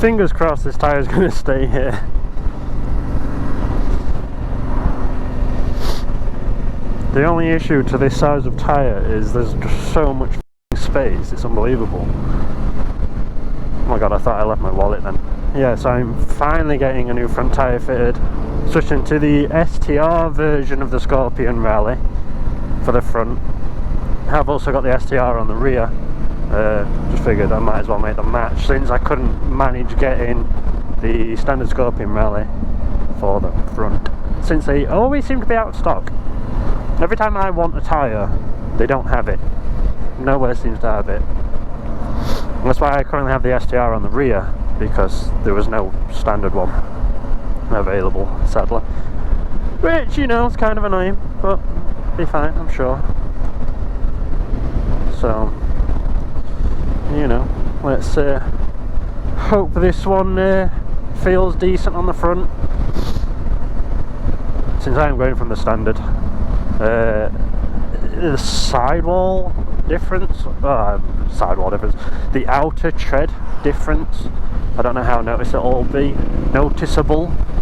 Fingers crossed this tyre's going to stay here. The only issue to this size of tyre is there's just so much space, it's unbelievable. Oh my god, I thought I left my wallet then. Yeah, so I'm finally getting a new front tyre fitted. Switching to the STR version of the Scorpion Rally for the front. I've also got the STR on the rear. Just figured I might as well make the match since I couldn't manage getting the standard Scorpion Rally for the front. Since they always seem to be out of stock. Every time I want a tyre, they don't have it. Nowhere seems to have it. And that's why I currently have the STR on the rear, because there was no standard one available, sadly. Which, you know, is kind of annoying, but be fine, I'm sure. So, you know, let's hope this one feels decent on the front. Since I am going from the standard, the sidewall difference, the outer tread difference, I don't know how noticeable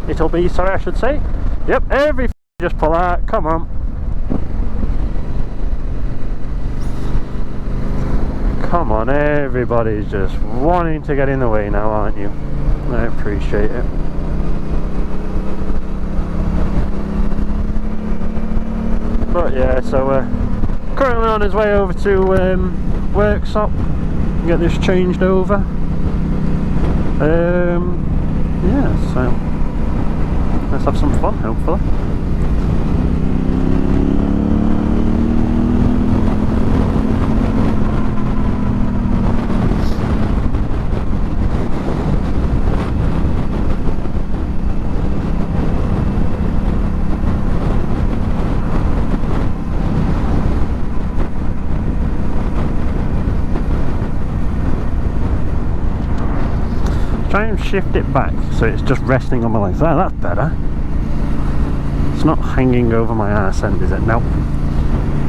it'll be, sorry, I should say. Yep, every just pull out, come on. Come on, everybody's just wanting to get in the way now, aren't you? I appreciate it. But yeah, so currently on his way over to workshop, get this changed over. Yeah, so let's have some fun, hopefully. Try and shift it back so it's just resting on my legs. Oh, that's better. It's not hanging over my arse end, is it? Nope.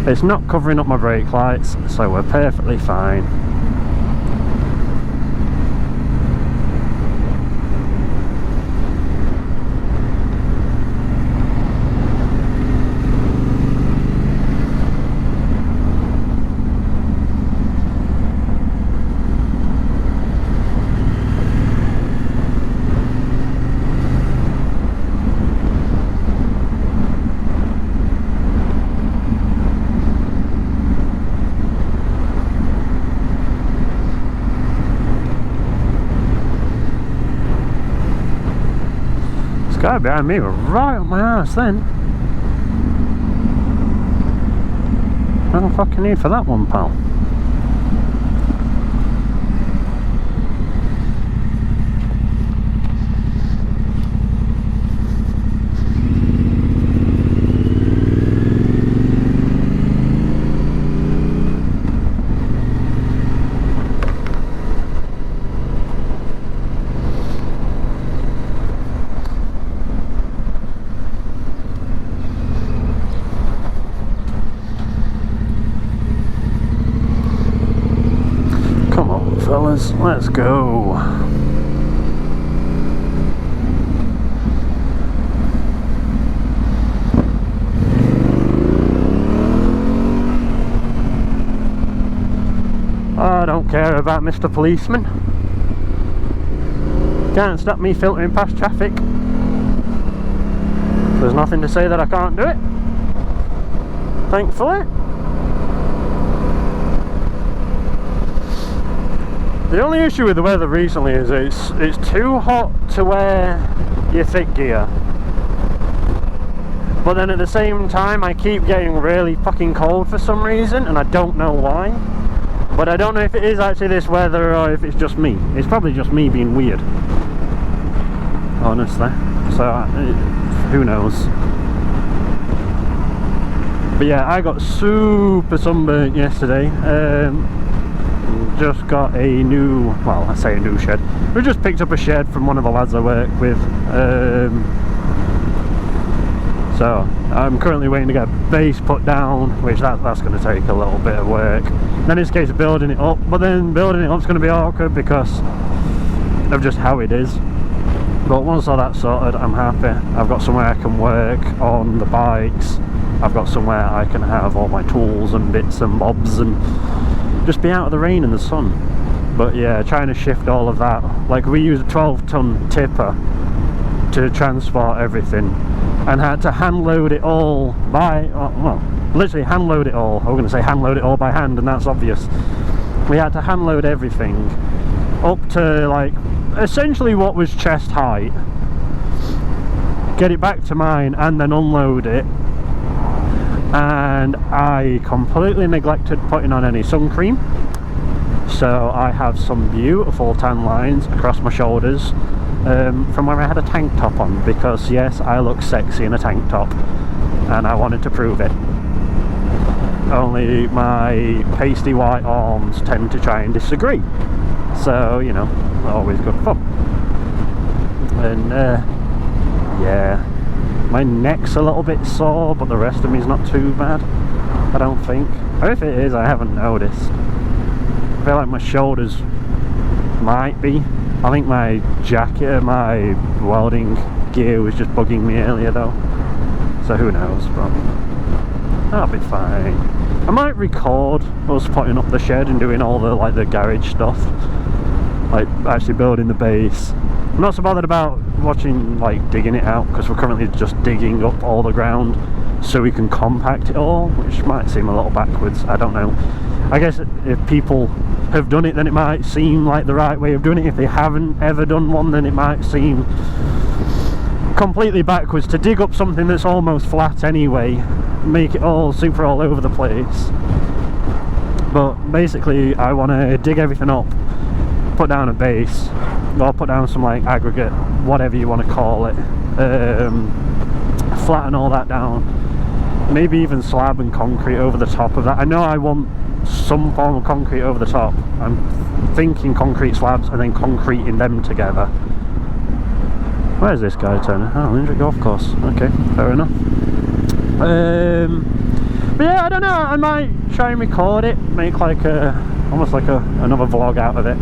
It's not covering up my brake lights, so we're perfectly fine. Guy behind me was right up my ass then. No fucking need for that one, pal. Fellas, let's go. I don't care about Mr. Policeman. Can't stop me filtering past traffic. There's nothing to say that I can't do it. Thankfully. The only issue with the weather recently is it's too hot to wear your thick gear. But then at the same time I keep getting really fucking cold for some reason and I don't know why. But I don't know if it is actually this weather or if it's just me. It's probably just me being weird. Honestly. So who knows. But yeah, I got super sunburnt yesterday. Just got a new, well, I say a new shed. We just picked up a shed from one of the lads I work with. So I'm currently waiting to get a base put down, which that's going to take a little bit of work. Then it's a case of building it up, but then building it up is going to be awkward because of just how it is. But once all that's sorted, I'm happy. I've got somewhere I can work on the bikes. I've got somewhere I can have all my tools and bits and bobs and just be out of the rain and the sun. But yeah, trying to shift all of that. Like, we use a 12-ton tipper to transport everything and had to hand load it all by, well, literally hand load it all. I was going to say hand load it all by hand, and that's obvious. We had to hand load everything up to like essentially what was chest height, get it back to mine and then unload it. And I completely neglected putting on any sun cream, so I have some beautiful tan lines across my shoulders from where I had a tank top on, because yes, I look sexy in a tank top and I wanted to prove it. Only my pasty white arms tend to try and disagree, so you know, always good fun. And yeah, my neck's a little bit sore, but the rest of me is not too bad, I don't think. Or if it is, I haven't noticed. I feel like my shoulders might be. I think my jacket, my welding gear was just bugging me earlier though, so who knows, but I'll be fine. I might record us putting up the shed and doing all the like the garage stuff, like actually building the base. I'm not so bothered about watching like digging it out, because we're currently just digging up all the ground so we can compact it all, which might seem a little backwards, I don't know. I guess if people have done it, then it might seem like the right way of doing it. If they haven't ever done one, then it might seem completely backwards to dig up something that's almost flat anyway, make it all super all over the place. But basically I want to dig everything up, put down a base, or put down some like aggregate, whatever you want to call it, flatten all that down, maybe even slab and concrete over the top of that. I know I want some form of concrete over the top. I'm thinking concrete slabs and then concreting them together. Where's this guy turning? Oh, Lindsay Golf Course. Okay, fair enough. But yeah, I don't know, I might try and record it, make like almost like another vlog out of it,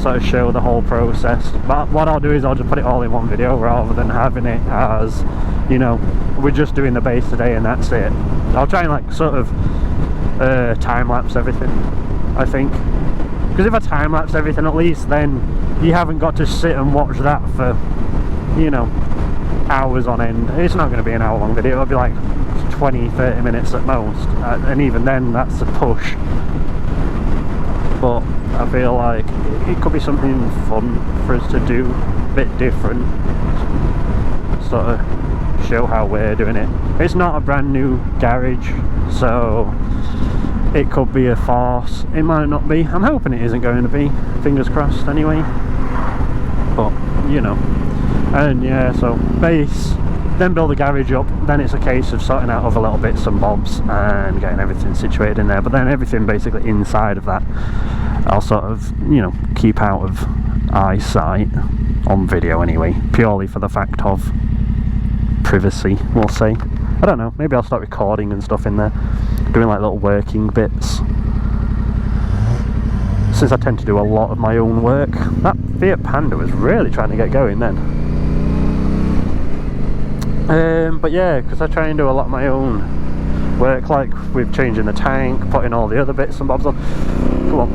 sort of show the whole process. But what I'll do is I'll just put it all in one video rather than having it as, you know, we're just doing the base today and that's it. I'll try and like sort of time-lapse everything, I think, because if I time-lapse everything, at least then you haven't got to sit and watch that for, you know, hours on end. It's not going to be an hour-long video, it'll be like 20-30 minutes at most, and even then that's a push. But I feel like it could be something fun for us to do, a bit different, sort of show how we're doing it. It's not a brand new garage, so it could be a farce, it might not be. I'm hoping it isn't going to be, fingers crossed anyway, but you know. And yeah, so base, then build the garage up, then it's a case of sorting out other little bits and bobs and getting everything situated in there. But then everything basically inside of that I'll sort of, you know, keep out of eyesight on video anyway, purely for the fact of privacy, we'll say. I don't know, maybe I'll start recording and stuff in there, doing like little working bits, since I tend to do a lot of my own work. That Fiat Panda was really trying to get going then. But yeah, because I try and do a lot of my own work, like with changing the tank, putting all the other bits and bobs on. Come on,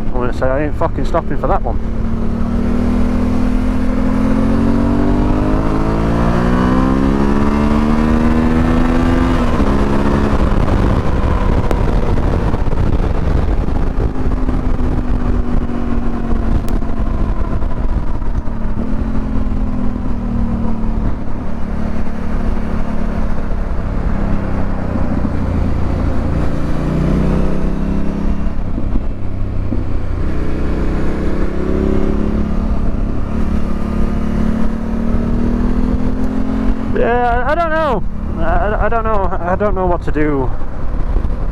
I'm going to say I ain't fucking stopping for that one. Yeah, I don't know. I don't know what to do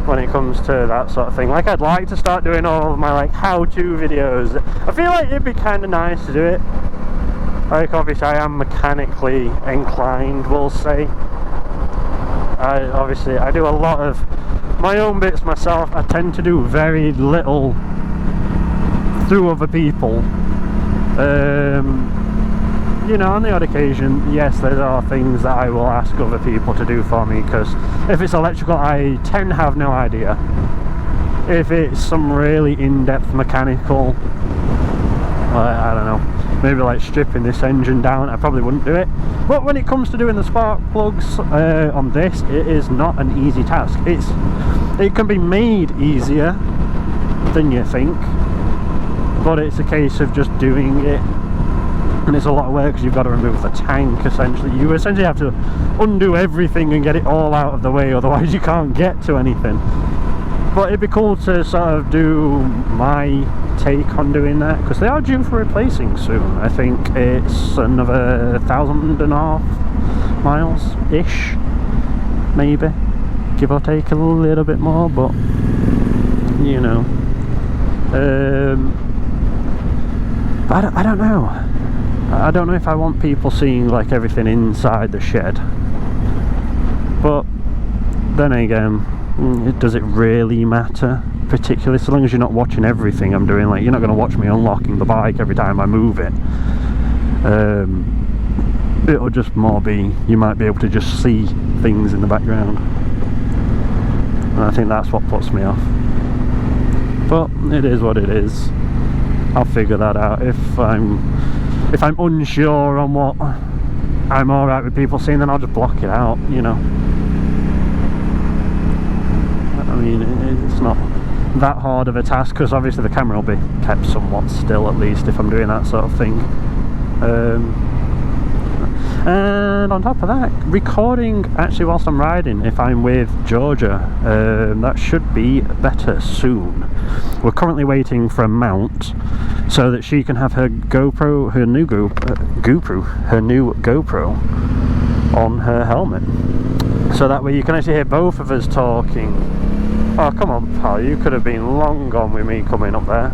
when it comes to that sort of thing. Like, I'd like to start doing all of my like how-to videos. I feel like it'd be kind of nice to do it. Like, obviously I am mechanically inclined, we'll say. I do a lot of my own bits myself. I tend to do very little through other people. You know, on the odd occasion, yes, there are things that I will ask other people to do for me, because if it's electrical, I tend to have no idea. If it's some really in-depth mechanical, I don't know, maybe like stripping this engine down, I probably wouldn't do it. But when it comes to doing the spark plugs on this, it is not an easy task. It can be made easier than you think, but it's a case of just doing it. And it's a lot of work because you've got to remove the tank, essentially. You essentially have to undo everything and get it all out of the way, otherwise you can't get to anything. But it'd be cool to sort of do my take on doing that, because they are due for replacing soon. I think it's another 1,500 miles-ish, maybe. Give or take a little bit more, but, you know. I don't know. I don't know if I want people seeing like everything inside the shed, but then again, does it really matter? Particularly so long as you're not watching everything I'm doing. Like, you're not going to watch me unlocking the bike every time I move it. It'll just more be, you might be able to just see things in the background, and I think that's what puts me off. But it is what it is. I'll figure that out. If I'm unsure on what I'm alright with people seeing, then I'll just block it out, you know. I mean, it's not that hard of a task, because obviously the camera will be kept somewhat still, at least, if I'm doing that sort of thing. And on top of that, recording actually whilst I'm riding, if I'm with Georgia, that should be better soon. We're currently waiting for a mount so that she can have her GoPro, her new GoPro on her helmet, so that way you can actually hear both of us talking. Oh, come on, pal, you could have been long gone with me coming up there.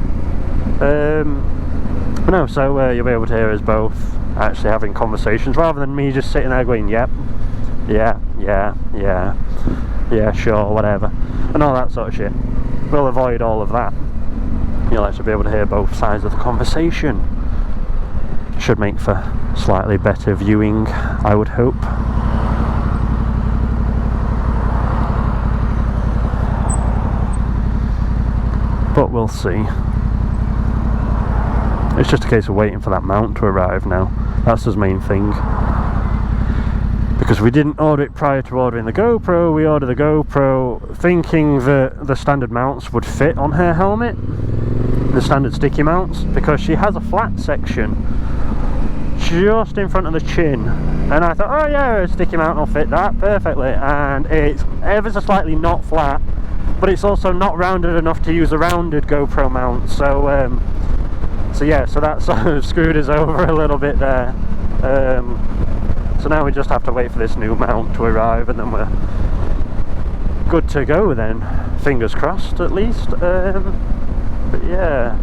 But no, so you'll be able to hear us both actually having conversations, rather than me just sitting there going, yep, yeah, sure, whatever, and all that sort of shit. We'll avoid all of that. You'll actually be able to hear both sides of the conversation. Should make for slightly better viewing, I would hope. But we'll see. It's just a case of waiting for that mount to arrive now. That's the main thing. Because we didn't order it prior to ordering the GoPro. We ordered the GoPro thinking that the standard mounts would fit on her helmet, the standard sticky mounts, because she has a flat section just in front of the chin, and I thought, oh yeah, a sticky mount will fit that perfectly, and it's ever so slightly not flat, but it's also not rounded enough to use a rounded GoPro mount, so yeah, so that sort of screwed us over a little bit there. So now we just have to wait for this new mount to arrive, and then we're good to go then, fingers crossed at least. But yeah,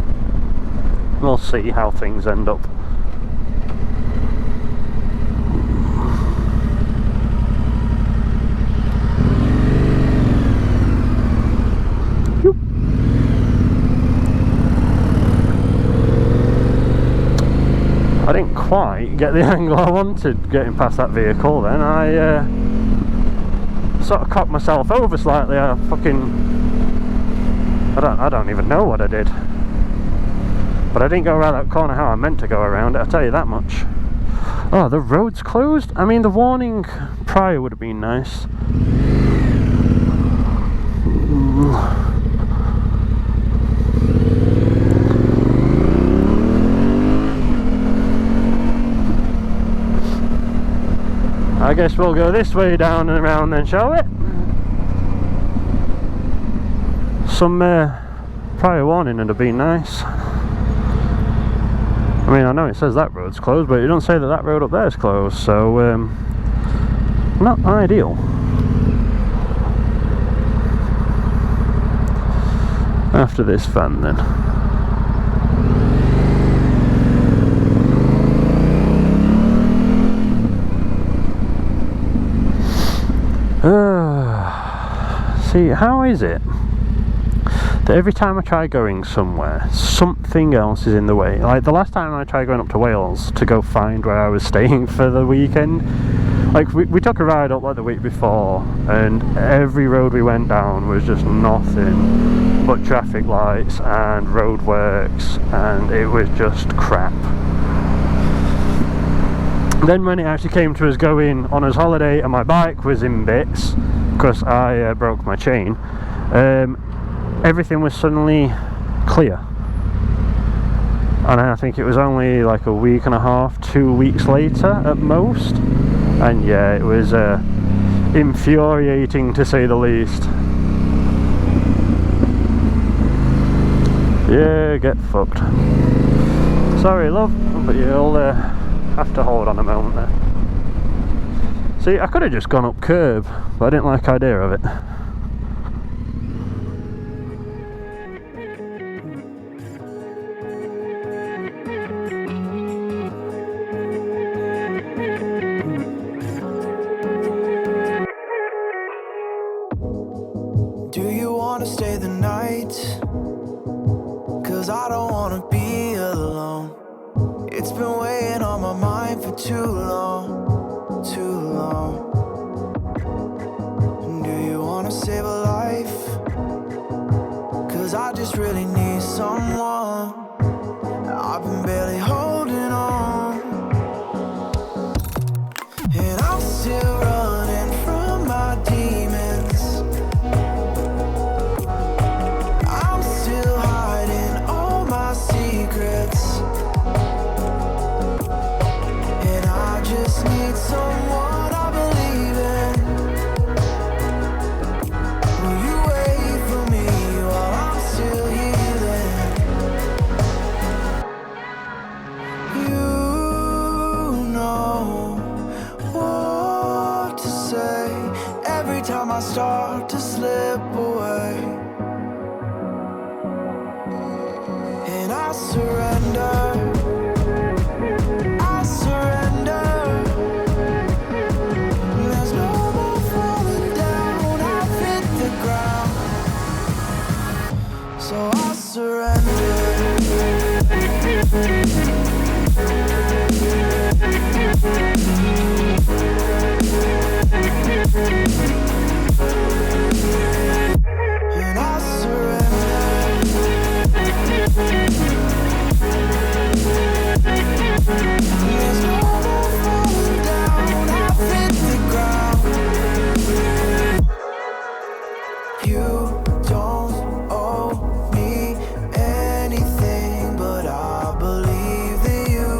we'll see how things end up. I didn't quite get the angle I wanted getting past that vehicle then. I sort of cocked myself over slightly. I don't even know what I did. But I didn't go around that corner how I meant to go around it, I'll tell you that much. Oh, the road's closed? I mean, the warning prior would have been nice. I guess we'll go this way down and around then, shall we? Some prior warning would have been nice. I mean, I know it says that road's closed, but it don't say that that road up there is closed, so not ideal. After this van then. See, how is it? every time I try going somewhere, something else is in the way. Like the last time I tried going up to Wales to go find where I was staying for the weekend, like we took a ride up like the week before, and every road we went down was just nothing but traffic lights and roadworks, and it was just crap. Then when it actually came to us going on his holiday and my bike was in bits because I broke my chain, everything was suddenly clear. And I think it was only like a week and a half, 2 weeks later at most. And yeah, it was infuriating to say the least. Yeah, get fucked. Sorry love, but you'll have to hold on a moment there. See, I could have just gone up curb, but I didn't like the idea of it. Do you wanna stay the night? 'Cause I don't wanna be alone. It's been weighing on my mind for too long, too long. Do you wanna save a life? 'Cause I just really need someone. I've been barely holding on, and I'm still running from my demons. I'm still hiding all my secrets, and I just need someone I believe in. Will you wait for me while I'm still healing? You know what to say every time I start to slip away, and I surrender. I surrender. There's no more falling down. I've hit the ground, so I surrender. And I surrender. There's no more falling down. I've hit the ground. You don't owe me anything, but I believe that you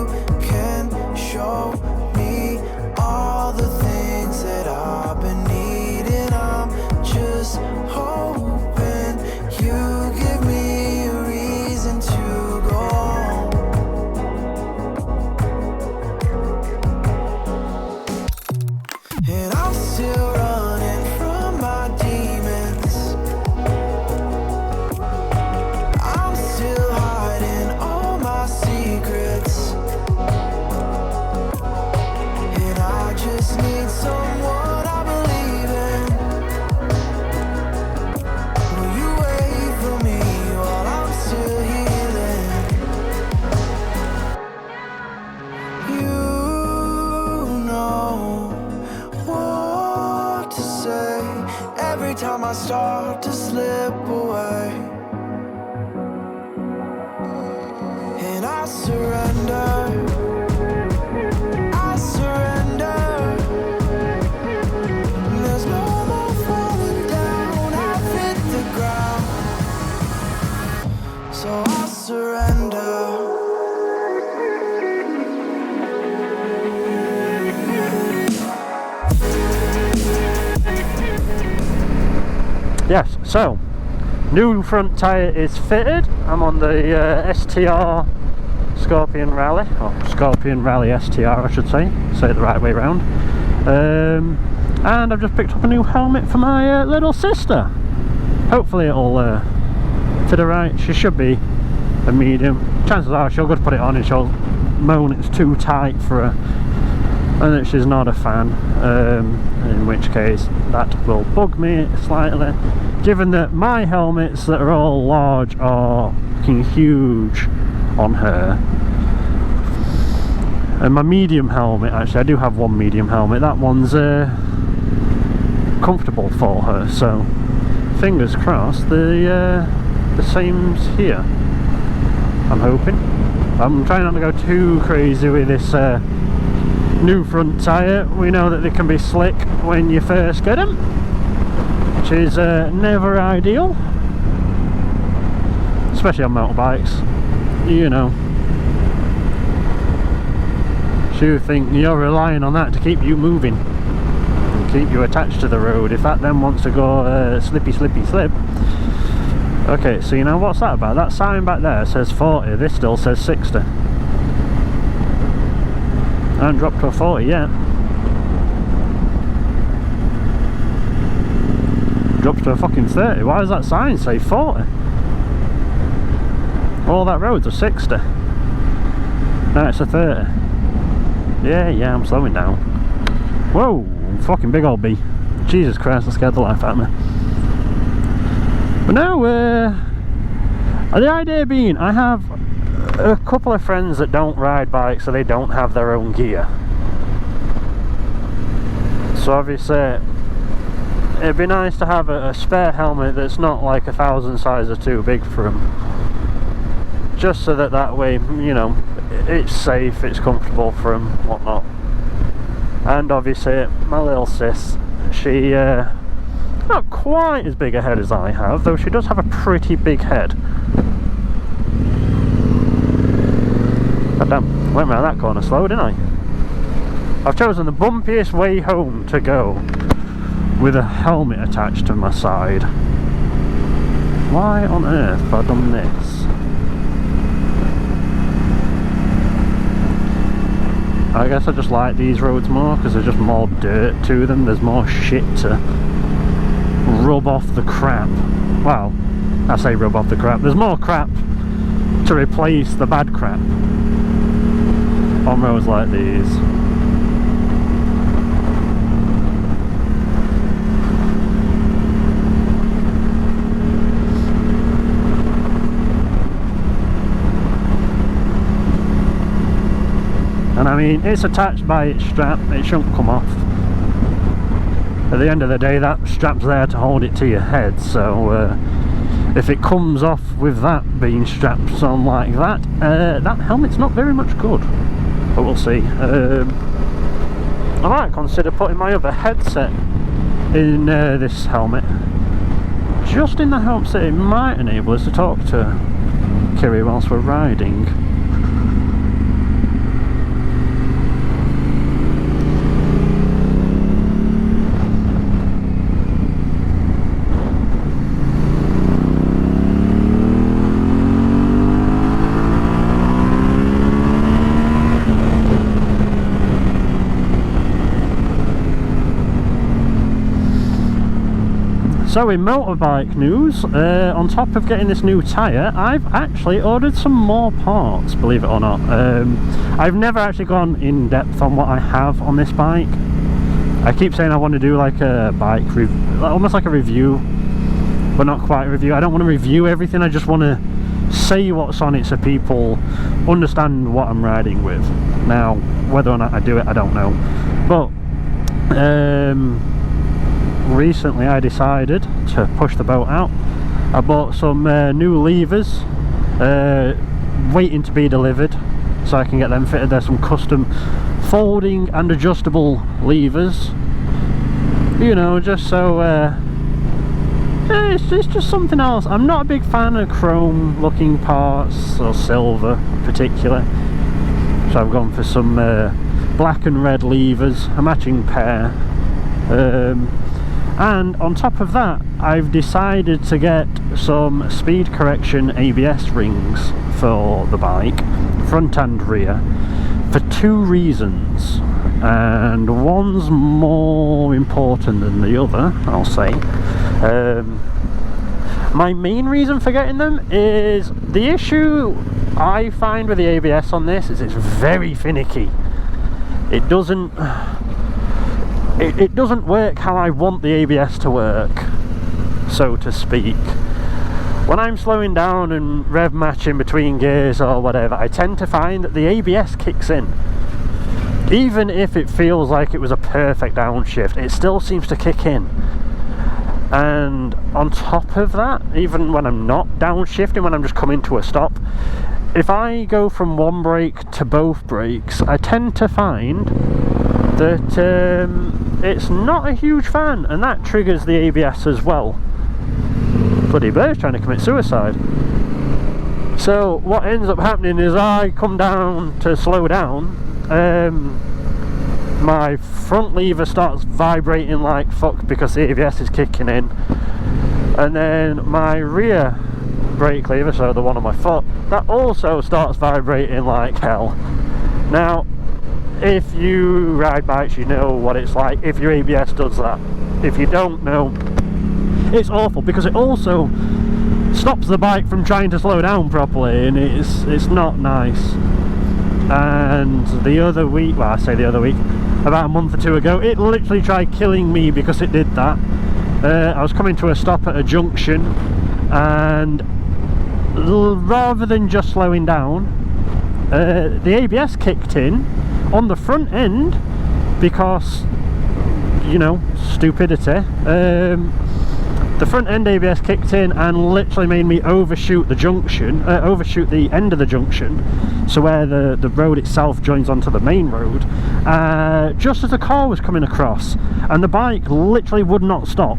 can show me all the things that I've been needing. I'm just hoping you give me a reason to go on. And I'm still running from my demons. I'm still hiding all my secrets, and I just need someone I believe in. Will you wait for me while I'm still healing? You know what to say every time I start to slip away, and I surrender. I surrender. There's no more falling down. I've hit the ground, so I surrender. Yes, so new front tyre is fitted. I'm on the STR Scorpion Rally, or Scorpion Rally STR I should say it the right way round. And I've just picked up a new helmet for my little sister. Hopefully it'll fit her right. She should be a medium. Chances are she'll go to put it on and she'll moan it's too tight for her. and that she's not a fan, in which case that will bug me slightly, given that my helmets that are all large are fucking huge on her. And my medium helmet, actually I do have one medium helmet, that one's comfortable for her, so fingers crossed the same's here, I'm hoping. I'm trying not to go too crazy with this new front tyre. We know that they can be slick when you first get them, which is never ideal, especially on motorbikes, you know. So you think you're relying on that to keep you moving and keep you attached to the road. If that then wants to go slippy slippy slip. Okay, so you know what's that about? That sign back there says 40, this still says 60. I haven't dropped to a 40 yet. Dropped to a fucking 30. Why does that sign say 40? All that road's a 60. No, it's a 30. Yeah, I'm slowing down. Whoa, fucking big old bee. Jesus Christ, that scared the life out of me. But no, the idea being, I have a couple of friends that don't ride bikes, so they don't have their own gear. So obviously, it'd be nice to have a spare helmet that's not like 1,000 sizes too big for them. Just so that way, you know, it's safe, it's comfortable for them, whatnot. And obviously, my little sis, she not quite as big a head as I have, though she does have a pretty big head. God damn, went round that corner slow, didn't I? I've chosen the bumpiest way home to go with a helmet attached to my side. Why on earth have I done this? I guess I just like these roads more because there's just more dirt to them. There's more shit to rub off the crap. Well, I say rub off the crap. There's more crap to replace the bad crap on roads like these. And I mean, it's attached by its strap, it shouldn't come off. At the end of the day, that strap's there to hold it to your head, so if it comes off with that being strapped on like that, that helmet's not very much good. But we'll see. I might consider putting my other headset in this helmet, just in the hopes that it might enable us to talk to Kiri whilst we're riding. So in motorbike news, on top of getting this new tyre, I've actually ordered some more parts, believe it or not. I've never actually gone in depth on what I have on this bike. I keep saying I want to do like a bike review, almost like a review, but not quite a review. I don't want to review everything, I just want to say what's on it so people understand what I'm riding with. Now, whether or not I do it, I don't know. But, recently I decided to push the boat out. I bought some new levers waiting to be delivered, so I can get them fitted. There's some custom folding and adjustable levers, you know, just so it's just something else. I'm not a big fan of chrome looking parts, or silver in particular, so I've gone for some black and red levers, a matching pair. And on top of that, I've decided to get some speed correction ABS rings for the bike, front and rear, for two reasons, and one's more important than the other, I'll say. My main reason for getting them is the issue I find with the ABS on this is it's very finicky. it doesn't work how I want the ABS to work, so to speak. When I'm slowing down and rev matching between gears or whatever, I tend to find that the ABS kicks in. Even if it feels like it was a perfect downshift, it still seems to kick in. And on top of that, even when I'm not downshifting, when I'm just coming to a stop, if I go from one brake to both brakes, I tend to find that it's not a huge fan, and that triggers the ABS as well. Bloody bird's trying to commit suicide. So what ends up happening is I come down to slow down, my front lever starts vibrating like fuck because the ABS is kicking in, and then my rear brake lever, so the one on my foot, that also starts vibrating like hell. Now, if you ride bikes, you know what it's like if your ABS does that. If you don't know, it's awful, because it also stops the bike from trying to slow down properly, and it's not nice. And the other week, well, I say the other week, about a month or two ago, it literally tried killing me because it did that. I was coming to a stop at a junction, and rather than just slowing down, the ABS kicked in on the front end because, you know, stupidity. The front end ABS kicked in and literally made me overshoot the junction, overshoot the end of the junction, so where the road itself joins onto the main road, just as the car was coming across, and the bike literally would not stop.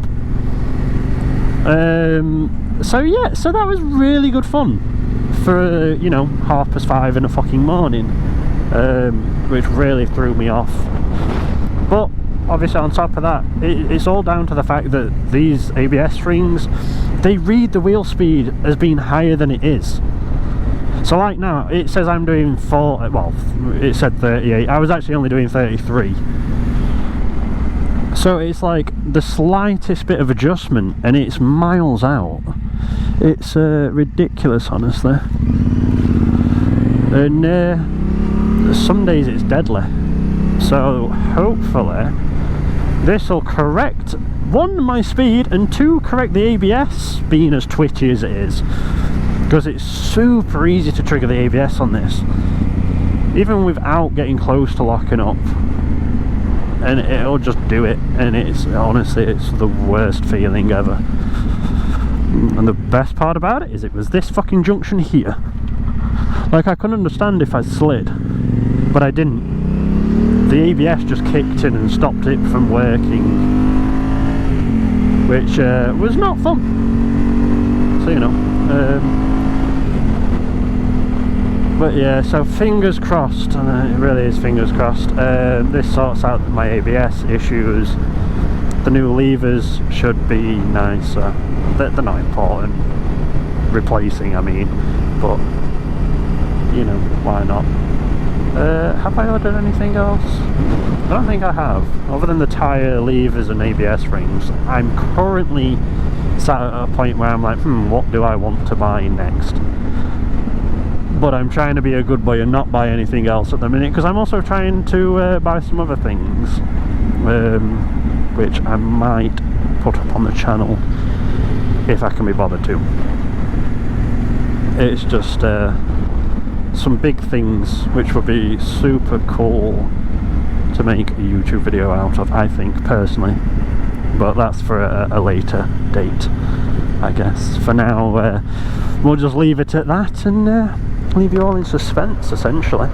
So yeah, so that was really good fun for, you know, 5:30 in the fucking morning, which really threw me off. But obviously on top of that, it's all down to the fact that these ABS rings, they read the wheel speed as being higher than it is. So like now, it says I'm doing well, it said 38, I was actually only doing 33. So it's like the slightest bit of adjustment and it's miles out. It's ridiculous, honestly. And some days it's deadly. So hopefully this will correct, one, my speed, and two, correct the ABS being as twitchy as it is, because it's super easy to trigger the ABS on this, even without getting close to locking up, and it'll just do it. And it's honestly, it's the worst feeling ever. And the best part about it is it was this fucking junction here. Like, I couldn't understand if I slid, but I didn't. The ABS just kicked in and stopped it from working, which was not fun. So, you know. But yeah, so fingers crossed, and it really is fingers crossed, this sorts out my ABS issues. The new levers should be nicer. They're not important, replacing I mean, but, you know, why not? Have I ordered anything else? I don't think I have, other than the tyre, levers and ABS rings. I'm currently sat at a point where I'm like, what do I want to buy next? But I'm trying to be a good boy and not buy anything else at the minute, because I'm also trying to buy some other things, which I might put up on the channel if I can be bothered to. It's just some big things which would be super cool to make a YouTube video out of, I think, personally. But that's for a later date, I guess. For now, we'll just leave it at that and leave you all in suspense, essentially.